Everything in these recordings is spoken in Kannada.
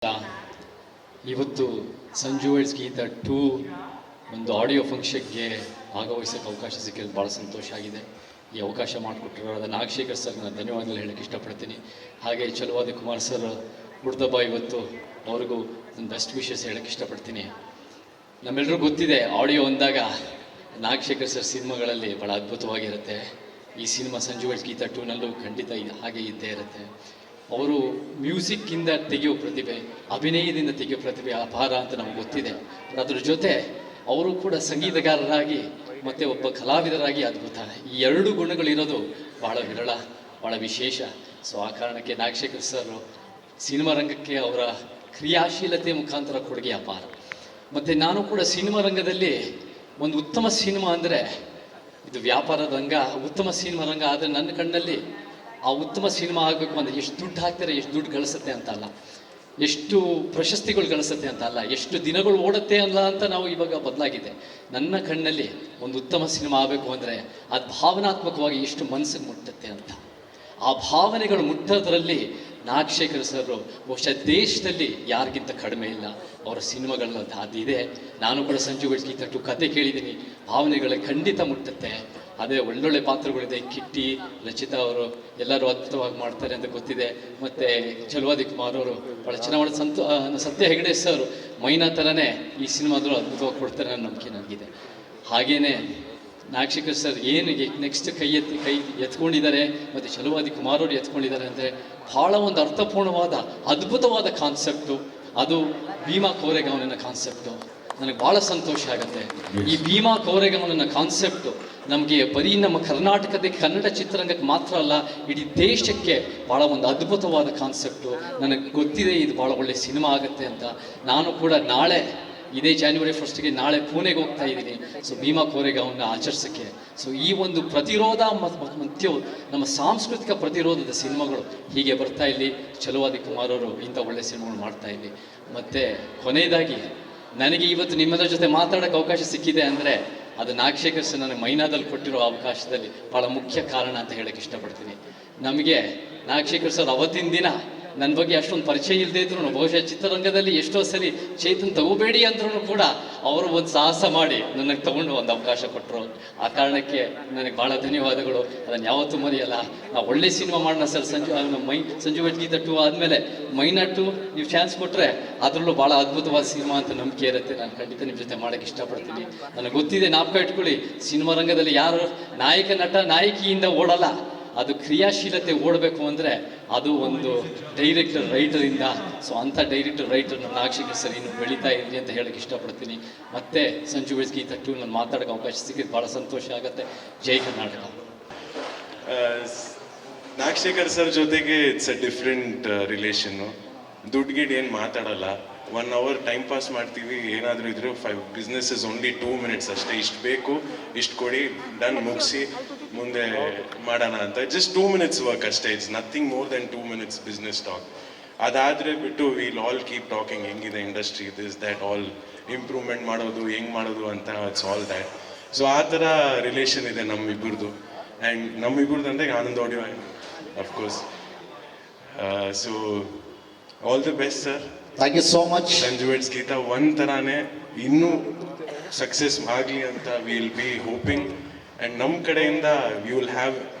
ಇವತ್ತು ಸಂಜು ವೈಟ್ಸ್ ಗೀತಾ 2 ಒಂದು ಆಡಿಯೋ ಫಂಕ್ಷನ್ಗೆ ಭಾಗವಹಿಸೋಕ್ಕೆ ಅವಕಾಶ ಸಿಕ್ಕಿದ್ದು ಭಾಳ ಸಂತೋಷ ಆಗಿದೆ. ಈ ಅವಕಾಶ ಮಾಡಿಕೊಟ್ಟಿರೋದು ನಾಗಶೇಖರ್ ಸರ್ ನಾನು ಧನ್ಯವಾದಗಳು ಹೇಳೋಕ್ಕೆ ಇಷ್ಟಪಡ್ತೀನಿ. ಹಾಗೆ ಚಲುವಾದಿ ಕುಮಾರ್ ಸರ್ ಹುಡ್ದಬ್ಬ ಇವತ್ತು ಅವ್ರಿಗೂ ನನ್ನ ಬೆಸ್ಟ್ ವಿಶಸ್ ಹೇಳೋಕ್ಕೆ ಇಷ್ಟಪಡ್ತೀನಿ. ನಮ್ಮೆಲ್ಲರಿಗೂ ಗೊತ್ತಿದೆ ಆಡಿಯೋ ಅಂದಾಗ ನಾಗಶೇಖರ್ ಸರ್ ಸಿನಿಮಾಗಳಲ್ಲಿ ಭಾಳ ಅದ್ಭುತವಾಗಿರುತ್ತೆ. ಈ ಸಿನಿಮಾ ಸಂಜು ವೈಟ್ಸ್ ಗೀತಾ 2ನಲ್ಲೂ ಖಂಡಿತ ಹಾಗೆ ಇದ್ದೇ ಇರುತ್ತೆ. ಅವರು ಮ್ಯೂಸಿಕ್ಕಿಂದ ತೆಗೆಯೋ ಪ್ರತಿಭೆ, ಅಭಿನಯದಿಂದ ತೆಗೆಯೋ ಪ್ರತಿಭೆ ಅಪಾರ ಅಂತ ನಮ್ಗೆ ಗೊತ್ತಿದೆ. ಅದ್ರ ಜೊತೆ ಅವರು ಕೂಡ ಸಂಗೀತಗಾರರಾಗಿ ಮತ್ತು ಒಬ್ಬ ಕಲಾವಿದರಾಗಿ ಅದ್ಭುತ. ಈ ಎರಡು ಗುಣಗಳಿರೋದು ಭಾಳ ವಿರಳ, ಭಾಳ ವಿಶೇಷ. ಸೊ ಆ ಕಾರಣಕ್ಕೆ ನಾಗಶೇಖರ್ ಸರ್ ಸಿನಿಮಾ ರಂಗಕ್ಕೆ ಅವರ ಕ್ರಿಯಾಶೀಲತೆ ಮುಖಾಂತರ ಕೊಡುಗೆ ಅಪಾರ. ಮತ್ತು ನಾನು ಕೂಡ ಸಿನಿಮಾ ರಂಗದಲ್ಲಿ ಒಂದು ಉತ್ತಮ ಸಿನಿಮಾ ಅಂದರೆ ಇದು ವ್ಯಾಪಾರದ ರಂಗ, ಉತ್ತಮ ಸಿನಿಮಾ ರಂಗ. ಆದರೆ ನನ್ನ ಕಣ್ಣಲ್ಲಿ ಆ ಉತ್ತಮ ಸಿನಿಮಾ ಆಗಬೇಕು ಅಂದರೆ ಎಷ್ಟು ದುಡ್ಡು ಹಾಕ್ತಾರೆ, ಎಷ್ಟು ದುಡ್ಡು ಗಳಿಸುತ್ತೆ ಅಂತ ಅಲ್ಲ, ಎಷ್ಟು ಪ್ರಶಸ್ತಿಗಳು ಗಳಿಸುತ್ತೆ ಅಂತ ಅಲ್ಲ, ಎಷ್ಟು ದಿನಗಳು ಓಡುತ್ತೆ ಅಲ್ಲ ಅಂತ ನಾವು ಇವಾಗ ಬದಲಾಗಿದೆ. ನನ್ನ ಕಣ್ಣಲ್ಲಿ ಒಂದು ಉತ್ತಮ ಸಿನಿಮಾ ಆಗಬೇಕು ಅಂದರೆ ಅದು ಭಾವನಾತ್ಮಕವಾಗಿ ಎಷ್ಟು ಮನಸ್ಸಿಗೆ ಮುಟ್ಟುತ್ತೆ ಅಂತ. ಆ ಭಾವನೆಗಳು ಮುಟ್ಟೋದ್ರಲ್ಲಿ ನಾಗಶೇಖರ್ ಸರ್ ಬಹುಶಃ ದೇಶದಲ್ಲಿ ಯಾರಿಗಿಂತ ಕಡಿಮೆ ಇಲ್ಲ. ಅವರ ಸಿನಿಮಾಗಳನ್ನ ಅದಿದೆ. ನಾನು ಕೂಡ ಸಂಜು ವೈಟ್ಸ್ ಗೀತಾ 2 ಕತೆ ಕೇಳಿದ್ದೀನಿ. ಭಾವನೆಗಳು ಖಂಡಿತ ಮುಟ್ಟುತ್ತೆ. ಅದೇ ಒಳ್ಳೊಳ್ಳೆ ಪಾತ್ರಗಳಿದೆ. ಕಿಟ್ಟಿ, ರಚಿತಾ ಅವರು ಎಲ್ಲರೂ ಅದ್ಭುತವಾಗಿ ಮಾಡ್ತಾರೆ ಅಂತ ಗೊತ್ತಿದೆ. ಮತ್ತು ಚಲುವಾದಿ ಕುಮಾರ್ ಅವರು ಭಾಳ ಚೆನ್ನಾಗಿ ಸತ್ಯ ಹೆಗಡೆ ಸರ್ ಮೈನಾ ಥರನೇ ಈ ಸಿನಿಮಾದ್ರು ಅದ್ಭುತವಾಗಿ ಕೊಡ್ತಾರೆ ಅನ್ನೋ ನಂಬಿಕೆ ನನಗಿದೆ. ಹಾಗೆಯೇ ನಾಗಶೇಖರ್ ಸರ್ ಏನು ನೆಕ್ಸ್ಟ್ ಕೈ ಎತ್ಕೊಂಡಿದ್ದಾರೆ ಮತ್ತು ಚಲುವಾದಿ ಕುಮಾರ್ ಅವರು ಎತ್ಕೊಂಡಿದ್ದಾರೆ ಅಂದರೆ ಭಾಳ ಒಂದು ಅರ್ಥಪೂರ್ಣವಾದ ಅದ್ಭುತವಾದ ಕಾನ್ಸೆಪ್ಟು. ಅದು ಭೀಮಾ ಕೋರೆಗಾಂವ್ನ ಕಾನ್ಸೆಪ್ಟು. ನನಗೆ ಭಾಳ ಸಂತೋಷ ಆಗುತ್ತೆ. ಈ ಭೀಮಾ ಕೋರೆಗಾಂವ್ನ ಕಾನ್ಸೆಪ್ಟು ನಮಗೆ ಬರೀ ನಮ್ಮ ಕರ್ನಾಟಕದ ಕನ್ನಡ ಚಿತ್ರರಂಗಕ್ಕೆ ಮಾತ್ರ ಅಲ್ಲ, ಇಡೀ ದೇಶಕ್ಕೆ ಭಾಳ ಒಂದು ಅದ್ಭುತವಾದ ಕಾನ್ಸೆಪ್ಟು. ನನಗೆ ಗೊತ್ತಿದೆ ಇದು ಭಾಳ ಒಳ್ಳೆ ಸಿನಿಮಾ ಆಗುತ್ತೆ ಅಂತ. ನಾನು ಕೂಡ ನಾಳೆ ಇದೇ January 1st ನಾಳೆ ಪುಣೆಗೆ ಹೋಗ್ತಾ ಇದ್ದೀನಿ. ಸೊ ಭೀಮಾ ಕೋರೆಗಾಂವ್ನ ಆಚರಿಸೋಕ್ಕೆ. ಸೊ ಈ ಒಂದು ಪ್ರತಿರೋಧ ಮತ್ತು ನಮ್ಮ ಸಾಂಸ್ಕೃತಿಕ ಪ್ರತಿರೋಧದ ಸಿನಿಮಾಗಳು ಹೀಗೆ ಬರ್ತಾ ಇಲ್ಲಿ. ಚಲುವಾದಿ ಕುಮಾರ್ ಅವರು ಇಂಥ ಒಳ್ಳೆ ಸಿನಿಮಾಗಳು ಮಾಡ್ತಾ ಇಲ್ಲಿ. ಮತ್ತು ಕೊನೆಯದಾಗಿ ನನಗೆ ಇವತ್ತು ನಿಮ್ಮೆಲ್ಲರ ಜೊತೆ ಮಾತಾಡೋಕ್ಕೆ ಅವಕಾಶ ಸಿಕ್ಕಿದೆ ಅಂದರೆ ಅದು ನಾಗಶೇಖರ್ ಸರ್ ನನಗೆ ಮೈನಾದಲ್ಲಿ ಕೊಟ್ಟಿರೋ ಅವಕಾಶದಲ್ಲಿ ಭಾಳ ಮುಖ್ಯ ಕಾರಣ ಅಂತ ಹೇಳೋಕ್ಕೆ ಇಷ್ಟಪಡ್ತೀನಿ. ನಮಗೆ ನಾಗಶೇಖರ್ ಸರ್ ಅವತ್ತಿನ ದಿನ ನನ್ನ ಬಗ್ಗೆ ಅಷ್ಟೊಂದು ಪರಿಚಯ ಇಲ್ಲದೆ ಇದ್ರು ಬಹುಶಃ ಚಿತ್ರರಂಗದಲ್ಲಿ ಎಷ್ಟೋ ಸರಿ ಚೇತನ್ ತಗೋಬೇಡಿ ಅಂದ್ರೂ ಕೂಡ ಅವರು ಒಂದು ಸಾಹಸ ಮಾಡಿ ನನಗೆ ತಗೊಂಡು ಒಂದು ಅವಕಾಶ ಕೊಟ್ಟರು. ಆ ಕಾರಣಕ್ಕೆ ನನಗೆ ಭಾಳ ಧನ್ಯವಾದಗಳು. ಅದನ್ನು ಯಾವತ್ತೂ ಮರೆಯಲ್ಲ. ನಾವು ಒಳ್ಳೆ ಸಿನಿಮಾ ಮಾಡೋಣ ಸರ್. ಸಂಜು ವೈಟ್ಸ್ ಗೀತಾ 2 ಆದಮೇಲೆ ಮೈನಾ 2 ನೀವು ಚಾನ್ಸ್ ಕೊಟ್ಟರೆ ಅದರಲ್ಲೂ ಭಾಳ ಅದ್ಭುತವಾದ ಸಿನಿಮಾ ಅಂತ ನಂಬಿಕೆ ಇರುತ್ತೆ. ನಾನು ಖಂಡಿತ ನಿಮ್ಮ ಜೊತೆ ಮಾಡೋಕ್ಕೆ ಇಷ್ಟಪಡ್ತೀನಿ. ನನಗೆ ಗೊತ್ತಿದೆ, ನಾಪಕ ಇಟ್ಕೊಳ್ಳಿ, ಸಿನಿಮಾ ರಂಗದಲ್ಲಿ ಯಾರು ನಾಯಕ ನಟ ನಾಯಕಿಯಿಂದ ಓಡಲ್ಲ. ಅದು ಕ್ರಿಯಾಶೀಲತೆ ಓಡಬೇಕು ಅಂದರೆ ಅದು ಒಂದು ಡೈರೆಕ್ಟರ್ ರೈಟರಿಂದ. ಸೊ ಅಂಥ ಡೈರೆಕ್ಟರ್ ರೈಟರ್ ನಾಗಶೇಖರ್ ಸರ್ ಇನ್ನು ಬೆಳೀತಾ ಇರಲಿ ಅಂತ ಹೇಳೋಕ್ಕೆ ಇಷ್ಟಪಡ್ತೀನಿ. ಮತ್ತೆ ಸಂಜು ವೈಟ್ಸ್ ಗೀತಾ 2 ನಾನು ಮಾತಾಡೋಕ್ಕೆ ಅವಕಾಶ ಸಿಕ್ಕಿದ್ದು ಭಾಳ ಸಂತೋಷ ಆಗುತ್ತೆ. ಜೈ ಕರ್ನಾಟಕ. ನಾಗಶೇಖರ್ ಸರ್ ಜೊತೆಗೆ ಇಟ್ಸ್ ಅ ಡಿಫ್ರೆಂಟ್ ರಿಲೇಷನ್ನು. ದುಡ್ಡು ಗಿಡ್ ಏನು ಮಾತಾಡಲ್ಲ. 1 hour ಟೈಮ್ ಪಾಸ್ ಮಾಡ್ತೀವಿ. ಏನಾದರೂ ಇದ್ರೆ 5 business is only 2 minutes ಅಷ್ಟೇ. ಇಷ್ಟು ಬೇಕು, ಇಷ್ಟು ಕೊಡಿ, ಡನ್, ಮುಗಿಸಿ ಮುಂದೆ ಮಾಡೋಣ ಅಂತ. ಜಸ್ಟ್ 2 minutes ವರ್ಕ್ ಅಷ್ಟೇ. It's nothing more than 2 minutes business talk. ಅದಾದರೆ ಬಿಟ್ಟು ವಿಲ್ ಆಲ್ ಕೀಪ್ ಟಾಕಿಂಗ್ ಹೆಂಗಿದೆ industry, this that, all improvement ಮಾಡೋದು, ಹೆಂಗೆ ಮಾಡೋದು ಅಂತ. It's all that. ಸೊ ಆ ಥರ ರಿಲೇಷನ್ ಇದೆ ನಮ್ಮಿಬ್ಬರದು. ಆ್ಯಂಡ್ ನಮ್ಮಿಬ್ಬರದು ಅಂದರೆ Anand audio of course. So all the best sir. Thank you so much. Sanju weds Geetha ಒಂಥರಾನೇ ಇನ್ನೂ ಸಕ್ಸಸ್ ಆಗಲಿ ಅಂತ ವಿಲ್ ಬಿ ಹೋಪಿಂಗ್. ಆ್ಯಂಡ್ ನಮ್ಮ ಕಡೆಯಿಂದ ವಿ ವಿಲ್ ಹ್ಯಾವ್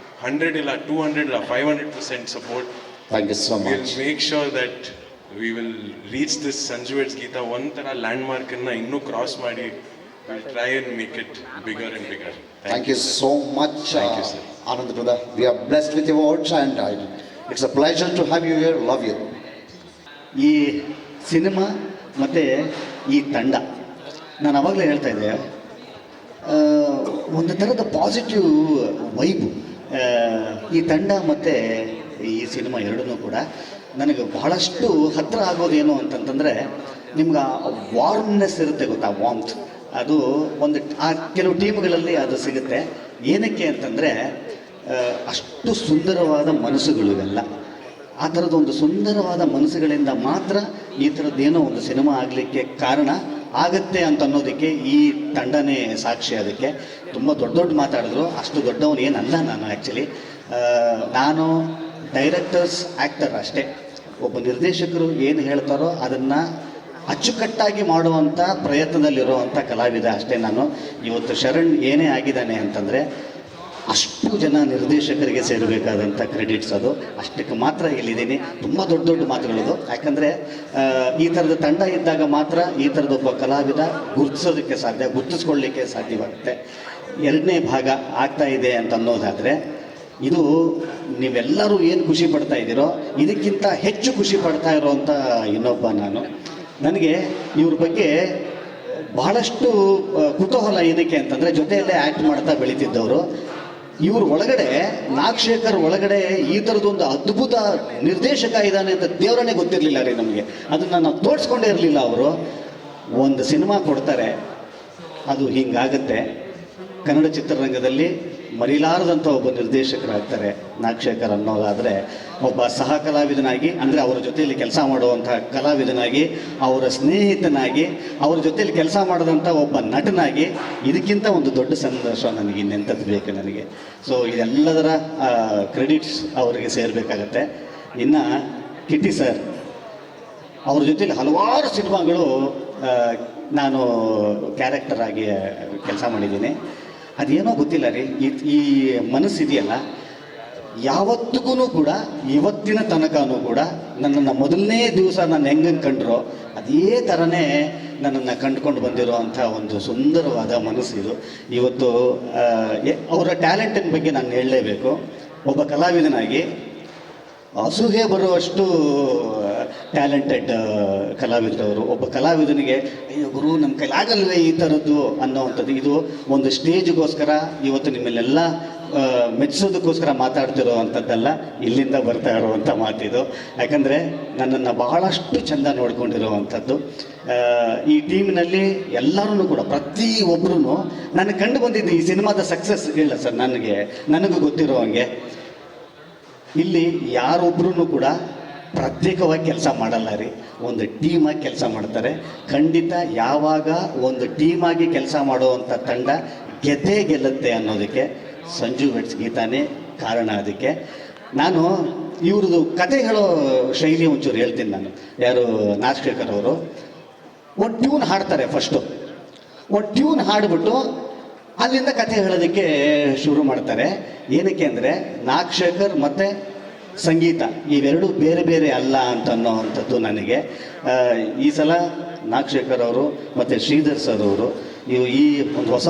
100 ಇಲ್ಲ 200 ಇಲ್ಲ 500% support. Thank you so much. Will make sure that we will reach this Sanju weds Geetha ಒಂಥರ ಲ್ಯಾಂಡ್ ಮಾರ್ಕನ್ನು ಇನ್ನೂ ಕ್ರಾಸ್ ಮಾಡಿ will try and make it bigger and bigger. Thank you so much. Thank you, sir. Anand brother, we are blessed with your words and it's a pleasure to have you here. Love you. ಈ ಸಿನಿಮಾ ಮತ್ತು ಈ ತಂಡ, ನಾನು ಆವಾಗಲೇ ಹೇಳ್ತಾ ಇದ್ದೆ, ಒಂದು ಥರದ ಪಾಸಿಟಿವ್ ವೈಬು ಈ ತಂಡ ಮತ್ತು ಈ ಸಿನಿಮಾ ಎರಡನ್ನೂ ಕೂಡ ನನಗೆ ಬಹಳಷ್ಟು ಹತ್ತಿರ ಆಗೋದೇನು ಅಂತಂತಂದರೆ, ನಿಮ್ಗೆ ವಾರ್ಮ್ನೆಸ್ ಇರುತ್ತೆ ಗೊತ್ತಾ, ವಾರ್ಮ್ತ್. ಅದು ಒಂದು ಕೆಲವು ಟೀಮ್ಗಳಲ್ಲಿ ಅದು ಸಿಗುತ್ತೆ. ಏನಕ್ಕೆ ಅಂತಂದರೆ ಅಷ್ಟು ಸುಂದರವಾದ ಮನಸ್ಸುಗಳು ಇವೆಲ್ಲ. ಆ ಥರದ ಒಂದು ಸುಂದರವಾದ ಮನಸ್ಸುಗಳಿಂದ ಮಾತ್ರ ಈ ಥರದ್ದೇನೋ ಒಂದು ಸಿನಿಮಾ ಆಗಲಿಕ್ಕೆ ಕಾರಣ ಆಗುತ್ತೆ ಅಂತ ಅನ್ನೋದಕ್ಕೆ ಈ ತಂಡನೇ ಸಾಕ್ಷಿ. ಅದಕ್ಕೆ ತುಂಬ ದೊಡ್ಡ ದೊಡ್ಡ ಮಾತಾಡಿದ್ರು. ಅಷ್ಟು ದೊಡ್ಡವನು ಏನಲ್ಲ ನಾನು. ಆ್ಯಕ್ಚುಲಿ ನಾನು ಡೈರೆಕ್ಟರ್ಸ್ ಆ್ಯಕ್ಟರ್ ಅಷ್ಟೇ. ಒಬ್ಬ ನಿರ್ದೇಶಕರು ಏನು ಹೇಳ್ತಾರೋ ಅದನ್ನು ಅಚ್ಚುಕಟ್ಟಾಗಿ ಮಾಡುವಂಥ ಪ್ರಯತ್ನದಲ್ಲಿರುವಂಥ ಕಲಾವಿದ ಅಷ್ಟೇ ನಾನು. ಇವತ್ತು ಶರಣ್ ಏನೇ ಆಗಿದ್ದಾನೆ ಅಂತಂದರೆ ಅಷ್ಟು ಜನ ನಿರ್ದೇಶಕರಿಗೆ ಸೇರಬೇಕಾದಂಥ ಕ್ರೆಡಿಟ್ಸ್ ಅದು. ಅಷ್ಟಕ್ಕೆ ಮಾತ್ರ ಇಲ್ಲಿದ್ದೀನಿ. ತುಂಬ ದೊಡ್ಡ ದೊಡ್ಡ ಮಾತುಗಳದು. ಯಾಕಂದರೆ ಈ ಥರದ ತಂಡ ಇದ್ದಾಗ ಮಾತ್ರ ಈ ಥರದ ಒಬ್ಬ ಕಲಾವಿದ ಗುರುತಿಸೋದಕ್ಕೆ ಸಾಧ್ಯ, ಗುರುತಿಸ್ಕೊಳ್ಳಿಕ್ಕೆ ಸಾಧ್ಯವಾಗುತ್ತೆ. ಎರಡನೇ ಭಾಗ ಆಗ್ತಾ ಇದೆ ಅಂತ ಅನ್ನೋದಾದರೆ, ಇದು ನೀವೆಲ್ಲರೂ ಏನು ಖುಷಿ ಪಡ್ತಾ ಇದ್ದೀರೋ ಇದಕ್ಕಿಂತ ಹೆಚ್ಚು ಖುಷಿ ಪಡ್ತಾ ಇರೋವಂಥ ಇನ್ನೊಬ್ಬ ನಾನು. ನನಗೆ ಇವ್ರ ಬಗ್ಗೆ ಬಹಳಷ್ಟು ಕುತೂಹಲ ಏನಕ್ಕೆ ಅಂತಂದರೆ, ಜೊತೆಯಲ್ಲೇ ಆ್ಯಕ್ಟ್ ಮಾಡ್ತಾ ಬೆಳೀತಿದ್ದವರು. ಇವ್ರ ಒಳಗಡೆ ನಾಗಶೇಖರ್ ಒಳಗಡೆ ಈ ಥರದೊಂದು ಅದ್ಭುತ ನಿರ್ದೇಶಕ ಇದ್ದಾನೆ ಅಂತ ದೇವರನ್ನೇ ಗೊತ್ತಿರಲಿಲ್ಲ ರೀ ನಮಗೆ. ಅದನ್ನು ನಾವು ತೋರಿಸ್ಕೊಂಡೇ ಇರಲಿಲ್ಲ. ಅವರು ಒಂದು ಸಿನಿಮಾ ಕೊಡ್ತಾರೆ, ಅದು ಹೀಗಾಗುತ್ತೆ. ಕನ್ನಡ ಚಿತ್ರರಂಗದಲ್ಲಿ ಮರಿಲಾರದಂಥ ಒಬ್ಬ ನಿರ್ದೇಶಕರಾಗ್ತಾರೆ ನಾಗಶೇಖರ್ ಅನ್ನೋದಾದರೆ, ಒಬ್ಬ ಸಹ ಕಲಾವಿದನಾಗಿ, ಅಂದರೆ ಅವರ ಜೊತೆಯಲ್ಲಿ ಕೆಲಸ ಮಾಡುವಂಥ ಕಲಾವಿದನಾಗಿ, ಅವರ ಸ್ನೇಹಿತನಾಗಿ, ಅವ್ರ ಜೊತೆಯಲ್ಲಿ ಕೆಲಸ ಮಾಡಿದಂಥ ಒಬ್ಬ ನಟನಾಗಿ, ಇದಕ್ಕಿಂತ ಒಂದು ದೊಡ್ಡ ಸಂತೋಷ ನನಗೆ ಇನ್ನೆಂಥದ್ದು ಬೇಕು ನನಗೆ. ಸೊ ಇದೆಲ್ಲದರ ಕ್ರೆಡಿಟ್ಸ್ ಅವರಿಗೆ ಸೇರಬೇಕಾಗತ್ತೆ. ಇನ್ನು ಕಿಟ್ಟಿ ಸರ್, ಅವ್ರ ಜೊತೆಯಲ್ಲಿ ಹಲವಾರು ಸಿನಿಮಾಗಳು ನಾನು ಕ್ಯಾರೆಕ್ಟರ್ ಆಗಿ ಕೆಲಸ ಮಾಡಿದ್ದೀನಿ. ಅದೇನೋ ಗೊತ್ತಿಲ್ಲ ರೀ, ಈ ಮನಸ್ಸಿದೆಯಲ್ಲ, ಯಾವತ್ತಿಗೂ ಕೂಡ ಇವತ್ತಿನ ತನಕನೂ ಕೂಡ ನನ್ನನ್ನು ಮೊದಲನೇ ದಿವಸ ನಾನು ಹೆಂಗೆ ಕಂಡ್ರೋ ಅದೇ ಥರನೇ ನನ್ನನ್ನು ಕಂಡುಕೊಂಡು ಬಂದಿರೋ ಅಂಥ ಒಂದು ಸುಂದರವಾದ ಮನಸ್ಸಿದು. ಇವತ್ತು ಅವರ ಟ್ಯಾಲೆಂಟಿನ ಬಗ್ಗೆ ನಾನು ಹೇಳಲೇಬೇಕು. ಒಬ್ಬ ಕಲಾವಿದನಾಗಿ ಅಸೂಹೆ ಬರುವಷ್ಟು ಟ್ಯಾಲೆಂಟೆಡ್ ಕಲಾವಿದರವರು. ಒಬ್ಬ ಕಲಾವಿದನಿಗೆ ಅಯ್ಯೋ ಗುರು ನಮ್ಮ ಕೈಲಾಗಲ್ವೇ ಈ ಥರದ್ದು ಅನ್ನೋವಂಥದ್ದು. ಇದು ಒಂದು ಸ್ಟೇಜ್ಗೋಸ್ಕರ ಇವತ್ತು ನಿಮ್ಮಲ್ಲೆಲ್ಲ ಮೆಚ್ಚಿಸೋದಕ್ಕೋಸ್ಕರ ಮಾತಾಡ್ತಿರೋ ಅಂಥದ್ದಲ್ಲ, ಇಲ್ಲಿಂದ ಬರ್ತಾ ಇರುವಂಥ ಮಾತಿದು. ಯಾಕಂದರೆ ನನ್ನನ್ನು ಬಹಳಷ್ಟು ಚೆಂದ ನೋಡ್ಕೊಂಡಿರುವಂಥದ್ದು. ಈ ಟೀಮಿನಲ್ಲಿ ಎಲ್ಲರೂ ಕೂಡ ಪ್ರತಿಯೊಬ್ಬರೂ ನನಗೆ ಕಂಡು ಬಂದಿದ್ದು ಈ ಸಿನಿಮಾದ ಸಕ್ಸಸ್ ಇಲ್ಲ ಸರ್, ನನಗೂ ಗೊತ್ತಿರೋ ಹಾಗೆ ಇಲ್ಲಿ ಯಾರೊಬ್ಬರೂ ಕೂಡ ಪ್ರತ್ಯೇಕವಾಗಿ ಕೆಲಸ ಮಾಡಲ್ಲ ರೀ, ಒಂದು ಟೀಮಾಗಿ ಕೆಲಸ ಮಾಡ್ತಾರೆ. ಖಂಡಿತ ಯಾವಾಗ ಒಂದು ಟೀಮಾಗಿ ಕೆಲಸ ಮಾಡುವಂಥ ತಂಡ ಗೆದ್ದೇ ಗೆಲ್ಲುತ್ತೆ ಅನ್ನೋದಕ್ಕೆ ಸಂಜು ವೆಡ್ಸ್ ಗೀತಾನೇ ಕಾರಣ. ಅದಕ್ಕೆ ನಾನು ಇವ್ರದ್ದು ಕತೆ ಹೇಳೋ ಶೈಲಿ ಒಂಚೂರು ಹೇಳ್ತೀನಿ ನಾನು. ಯಾರು ನಾಗಶೇಖರ್ ಅವರು ಒಂದು ಟ್ಯೂನ್ ಹಾಡ್ತಾರೆ. ಫಸ್ಟು ಒಂದು ಟ್ಯೂನ್ ಹಾಡಿಬಿಟ್ಟು ಅಲ್ಲಿಂದ ಕತೆ ಹೇಳೋದಕ್ಕೆ ಶುರು ಮಾಡ್ತಾರೆ. ಏನಕ್ಕೆ ಅಂದರೆ ನಾಗಶೇಖರ್ ಮತ್ತು ಸಂಗೀತ ಇವೆರಡು ಬೇರೆ ಬೇರೆ ಅಲ್ಲ ಅಂತ ಅನ್ನೋವಂಥದ್ದು ನನಗೆ. ಈ ಸಲ ನಾಗಶೇಖರ್ ಅವರು ಮತ್ತು ಶ್ರೀಧರ್ ಸರ್ ಅವರು ಈ ಒಂದು ಹೊಸ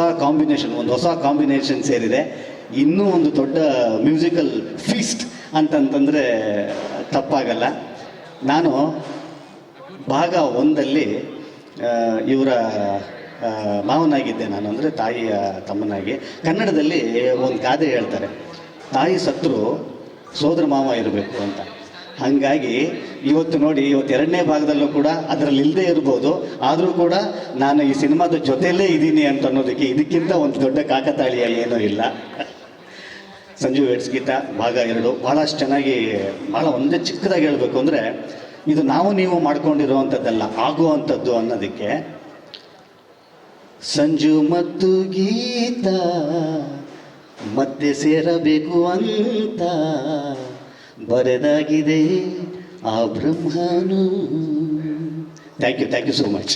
ಕಾಂಬಿನೇಷನ್ ಸೇರಿದೆ. ಇನ್ನೂ ಒಂದು ದೊಡ್ಡ ಮ್ಯೂಸಿಕಲ್ ಫೀಸ್ಟ್ ಅಂತಂತಂದರೆ ತಪ್ಪಾಗಲ್ಲ. ನಾನು ಭಾಗ 1ರಲ್ಲಿ ಇವರ ಮಾವನಾಗಿದ್ದೆ ನಾನು, ಅಂದರೆ ತಾಯಿಯ ತಮ್ಮನಾಗಿ. ಕನ್ನಡದಲ್ಲಿ ಒಂದು ಗಾದೆ ಹೇಳ್ತಾರೆ, ತಾಯಿ ಸತ್ರು ಸೋದರ ಮಾವ ಇರಬೇಕು ಅಂತ. ಹಾಗಾಗಿ ಇವತ್ತು ನೋಡಿ, ಇವತ್ತು 2ನೇ ಭಾಗದಲ್ಲೂ ಕೂಡ ಅದರಲ್ಲಿ ಇಲ್ಲದೆ ಇರ್ಬೋದು, ಆದರೂ ಕೂಡ ನಾನು ಈ ಸಿನಿಮಾದ ಜೊತೆಯಲ್ಲೇ ಇದ್ದೀನಿ ಅಂತ ಅನ್ನೋದಕ್ಕೆ ಇದಕ್ಕಿಂತ ಒಂದು ದೊಡ್ಡ ಕಾಕತಾಳೀಯ ಏನೂ ಇಲ್ಲ. ಸಂಜು ವೆಡ್ಸ್ ಗೀತಾ ಭಾಗ 2 ಭಾಳಷ್ಟು ಚೆನ್ನಾಗಿ, ಭಾಳ ಒಂದೇ ಚಿಕ್ಕದಾಗಿ ಹೇಳಬೇಕು ಅಂದರೆ, ಇದು ನೀವು ಮಾಡ್ಕೊಂಡಿರುವಂಥದ್ದಲ್ಲ, ಆಗುವಂಥದ್ದು ಅನ್ನೋದಕ್ಕೆ ಸಂಜು ಮತ್ತು ಗೀತಾ ಮತ್ತೆ ಸೇರಬೇಕು ಅಂತ ಬರೆದಾಗಿದೆ ಆ ಬ್ರಹ್ಮನು. Thank you so much.